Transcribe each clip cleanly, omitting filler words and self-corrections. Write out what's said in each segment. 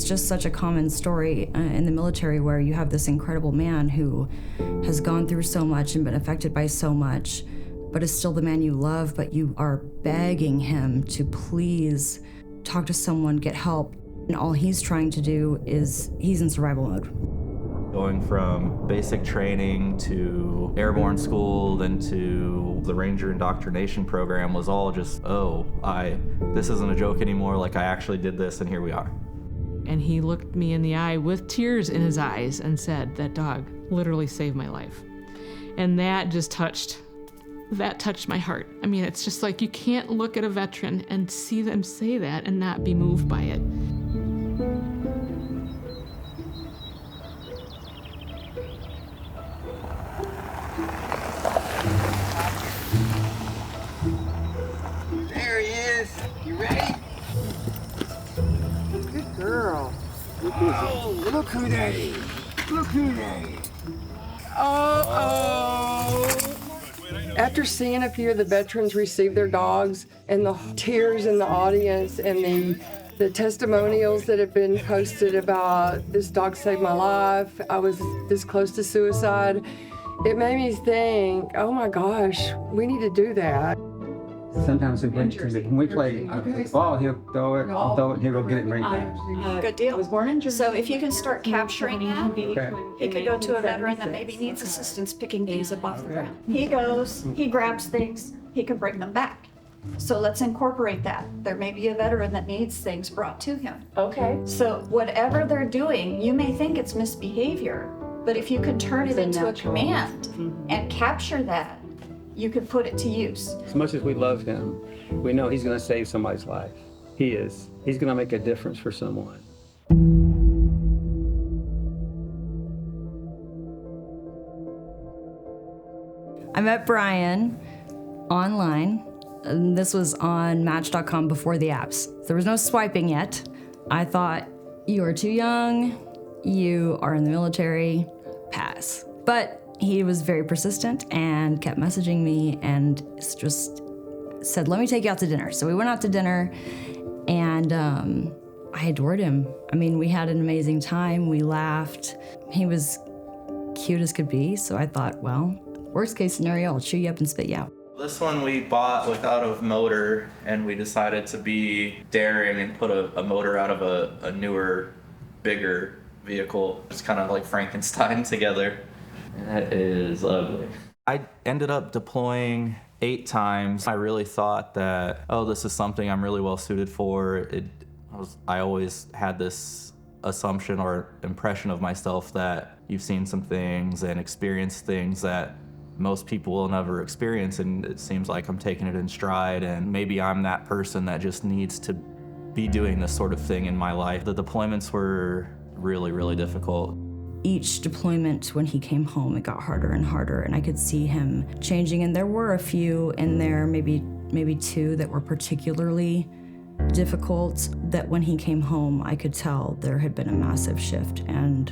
it's just such a common story in the military where you have this incredible man who has gone through so much and been affected by so much, but is still the man you love, but you are begging him to please talk to someone, get help. And all he's trying to do is, he's in survival mode. Going from basic training to airborne school, then to the Ranger indoctrination program was all just, this isn't a joke anymore, like I actually did this and here we are. And he looked me in the eye with tears in his eyes and said, that dog literally saved my life. And that touched my heart. I mean, it's just like you can't look at a veteran and see them say that and not be moved by it. There he is. You ready? Good girl. Oh, look who that is. Look who that is. After seeing a few of the veterans receive their dogs and the tears in the audience and the testimonials that have been posted about this dog saved my life, I was this close to suicide, it made me think, oh my gosh, we need to do that. Sometimes when we play ball, he'll throw it, I'll throw it, and he'll go get it and bring it back. Good deal. So if you can start capturing that, Okay. he could go to a veteran that maybe needs assistance picking things up off the ground. He goes, he grabs things, he can bring them back. So let's incorporate that. There may be a veteran that needs things brought to him. Okay. So whatever they're doing, you may think it's misbehavior, but if you can turn it into a command and capture that, you could put it to use. As much as we love him, we know he's going to save somebody's life. He is. He's going to make a difference for someone. I met Brian online. And this was on Match.com before the apps. There was no swiping yet. I thought, you are too young, you are in the military, pass. But he was very persistent and kept messaging me and just said, let me take you out to dinner. So we went out to dinner and I adored him. I mean, we had an amazing time, we laughed. He was cute as could be, so I thought, well, worst case scenario, I'll chew you up and spit you out. This one we bought without a motor, and we decided to be daring and put a motor out of a newer, bigger vehicle. It's kind of like Frankenstein together. And that is ugly. I ended up deploying 8 times. I really thought that, this is something I'm really well suited for. I always had this assumption or impression of myself that you've seen some things and experienced things that most people will never experience, and it seems like I'm taking it in stride, and maybe I'm that person that just needs to be doing this sort of thing in my life. The deployments were really, really difficult. Each deployment, when he came home, it got harder and harder, and I could see him changing, and there were a few in there, maybe 2 that were particularly difficult, that when he came home, I could tell there had been a massive shift, and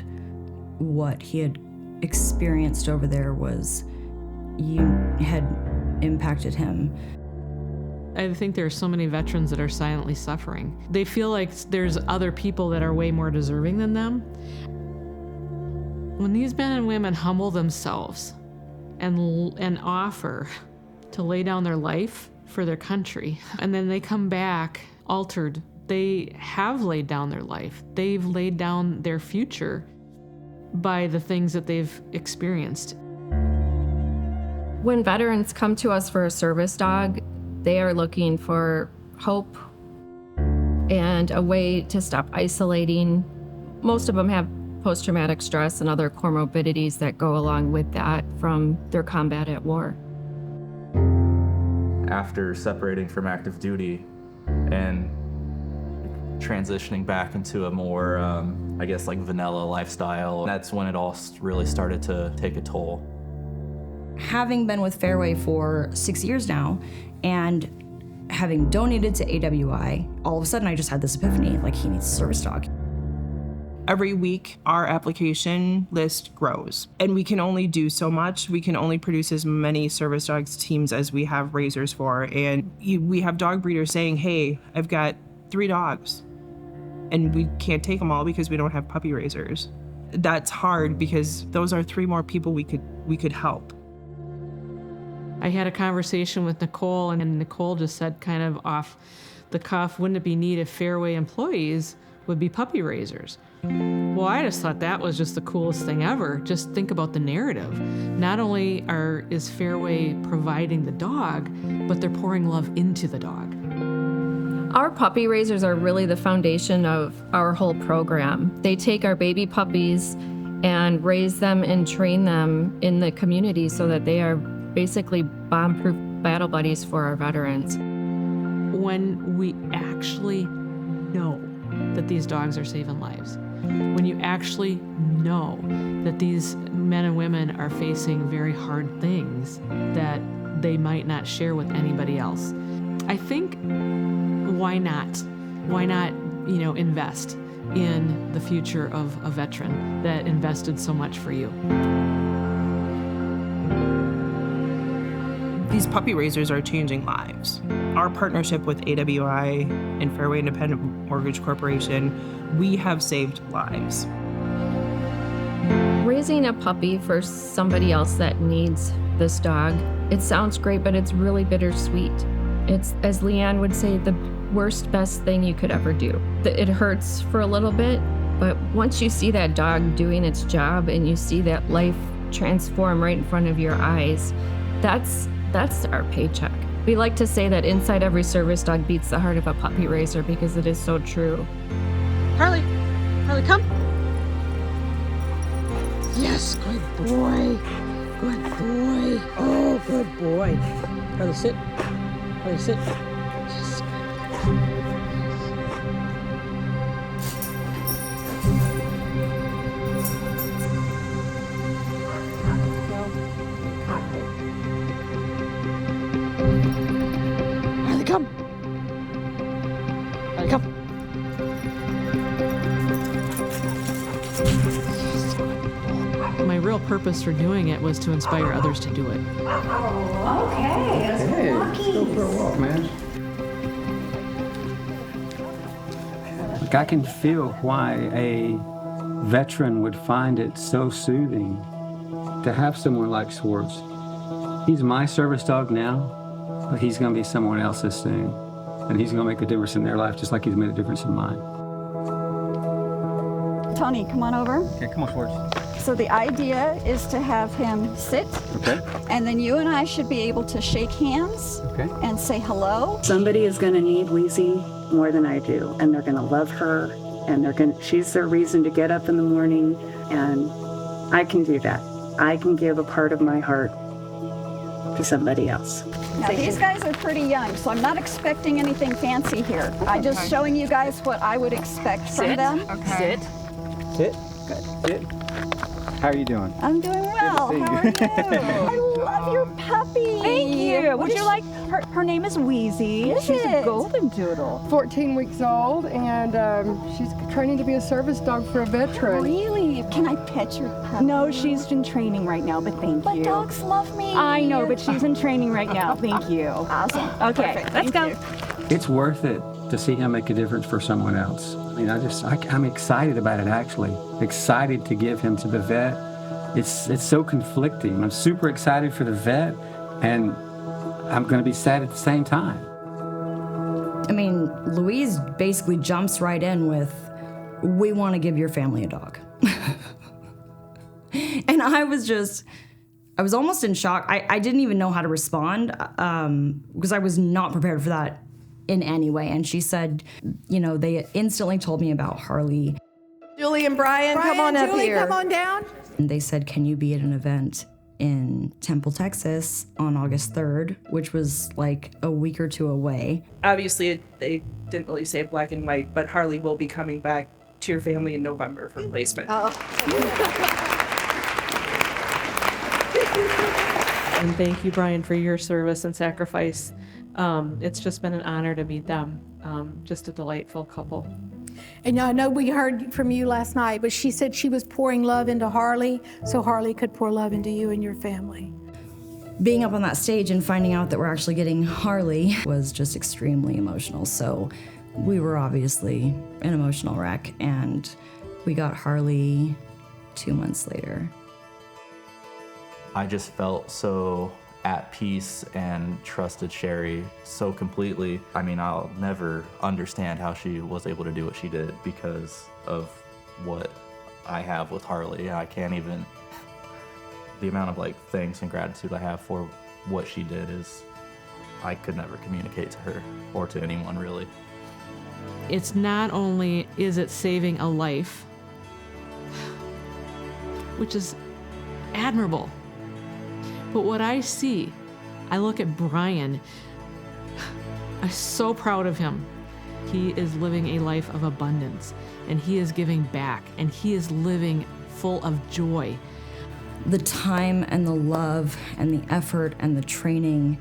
what he had experienced over there had impacted him. I think there are so many veterans that are silently suffering. They feel like there's other people that are way more deserving than them. When these men and women humble themselves and offer to lay down their life for their country, and then they come back altered, they have laid down their life. They've laid down their future by the things that they've experienced. When veterans come to us for a service dog, they are looking for hope and a way to stop isolating. Most of them have post-traumatic stress and other comorbidities that go along with that from their combat at war. After separating from active duty and transitioning back into a more, vanilla lifestyle, that's when it all really started to take a toll. Having been with Fairway for 6 years now, and having donated to AWI, all of a sudden I just had this epiphany, like, he needs a service dog. Every week, our application list grows, and we can only do so much. We can only produce as many service dogs teams as we have raisers for, and we have dog breeders saying, hey, I've got 3 dogs. and we can't take them all because we don't have puppy raisers. That's hard because those are 3 more people we could help. I had a conversation with Nicole, and Nicole just said kind of off the cuff, wouldn't it be neat if Fairway employees would be puppy raisers? Well, I just thought that was just the coolest thing ever. Just think about the narrative. Not only is Fairway providing the dog, but they're pouring love into the dog. Our puppy raisers are really the foundation of our whole program. They take our baby puppies and raise them and train them in the community so that they are basically bomb-proof battle buddies for our veterans. When we actually know that these dogs are saving lives, when you actually know that these men and women are facing very hard things that they might not share with anybody else, I think, why not? Why not, invest in the future of a veteran that invested so much for you? These puppy raisers are changing lives. Our partnership with AWI and Fairway Independent Mortgage Corporation, we have saved lives. Raising a puppy for somebody else that needs this dog, it sounds great, but it's really bittersweet. It's, as Leanne would say, the worst, best thing you could ever do. It hurts for a little bit, but once you see that dog doing its job and you see that life transform right in front of your eyes, that's our paycheck. We like to say that inside every service dog beats the heart of a puppy raiser because it is so true. Harley, come. Yes, good boy. Good boy. Oh, good boy. Harley, sit. Harley, sit. Yes, good. Harley, come. Harley, come. My real purpose for doing it was to inspire others to do it. Okay, let's go walking. Go for a walk, man. Look, I can feel why a veteran would find it so soothing to have someone like Swartz. He's my service dog now, but he's going to be someone else's soon. And he's going to make a difference in their life just like he's made a difference in mine. Tony, come on over. Okay, come on, Swartz. So the idea is to have him sit, Okay. and then you and I should be able to shake hands Okay. and say hello. Somebody is going to need Wheezy more than I do, and they're going to love her, and she's their reason to get up in the morning, and I can do that. I can give a part of my heart to somebody else. Now these guys are pretty young, so I'm not expecting anything fancy here. I'm just showing you guys what I would expect from them. Sit. Sit. Good. Sit. How are you doing? I'm doing well. see How are you? I love your puppy. Thank you. Would you like her name is Wheezy. Is She's it? a golden doodle. 14 weeks old, and she's training to be a service dog for a veteran. Really? Can I pet your puppy? No, she's in training right now, but thank But you. dogs love me. I know, but she's in training right now. Thank you. Awesome. Okay, Perfect. let's Thank go. you. It's worth it to see him make a difference for someone else. I mean, I'm excited about it, actually. Excited to give him to the vet. It's so conflicting. I'm super excited for the vet, and I'm going to be sad at the same time. I mean, Louise basically jumps right in with, "We want to give your family a dog." And I was almost in shock. I didn't even know how to respond because I was not prepared for that in any way. And she said, they instantly told me about Harley. Julie and Brian, come on up Julie, here. come on down. And they said, "Can you be at an event in Temple, Texas on August 3rd, which was like a week or two away." Obviously, they didn't really say black and white, but Harley will be coming back to your family in November for placement. And thank you, Brian, for your service and sacrifice. It's just been an honor to meet them. Just a delightful couple. And I know we heard from you last night, but she said she was pouring love into Harley so Harley could pour love into you and your family. Being up on that stage and finding out that we're actually getting Harley was just extremely emotional. So We were obviously an emotional wreck, and we got Harley 2 months later. I just felt so at peace and trusted Sherry so completely. I mean, I'll never understand how she was able to do what she did because of what I have with Harley. I can't even, the amount of like thanks and gratitude I have for what she did is, I could never communicate to her or to anyone really. It's not only is it saving a life, which is admirable, but what I see, I look at Brian, I'm so proud of him. He is living a life of abundance, and he is giving back, and he is living full of joy. The time and the love and the effort and the training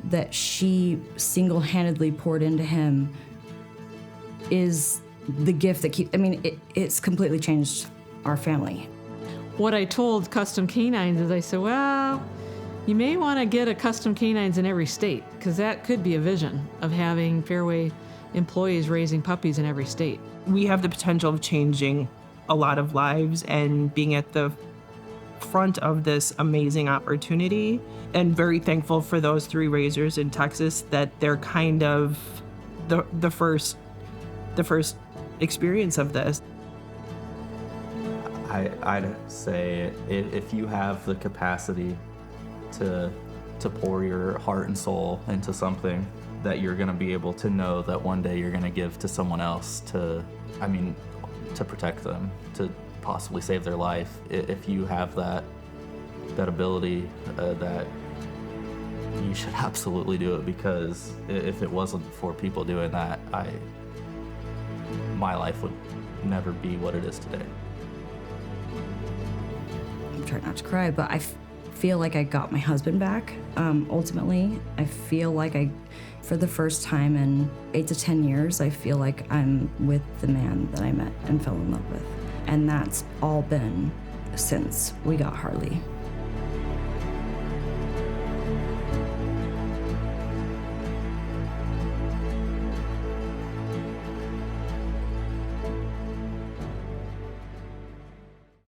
that she single-handedly poured into him is the gift that it's completely changed our family. What I told Custom Canines is I said, well, you may want to get a Custom Canines in every state, because that could be a vision of having Fairway employees raising puppies in every state. We have the potential of changing a lot of lives and being at the front of this amazing opportunity, and very thankful for those 3 raisers in Texas that they're kind of the first experience of this. I'd say if you have the capacity to pour your heart and soul into something, that you're going to be able to know that one day you're going to give to someone else to protect them, to possibly save their life. If you have that ability, that you should absolutely do it, because if it wasn't for people doing that, my life would never be what it is today. I'm trying not to cry, but I feel like I got my husband back. Ultimately, I feel like for the first time in 8 to 10 years, I feel like I'm with the man that I met and fell in love with. And that's all been since we got Harley.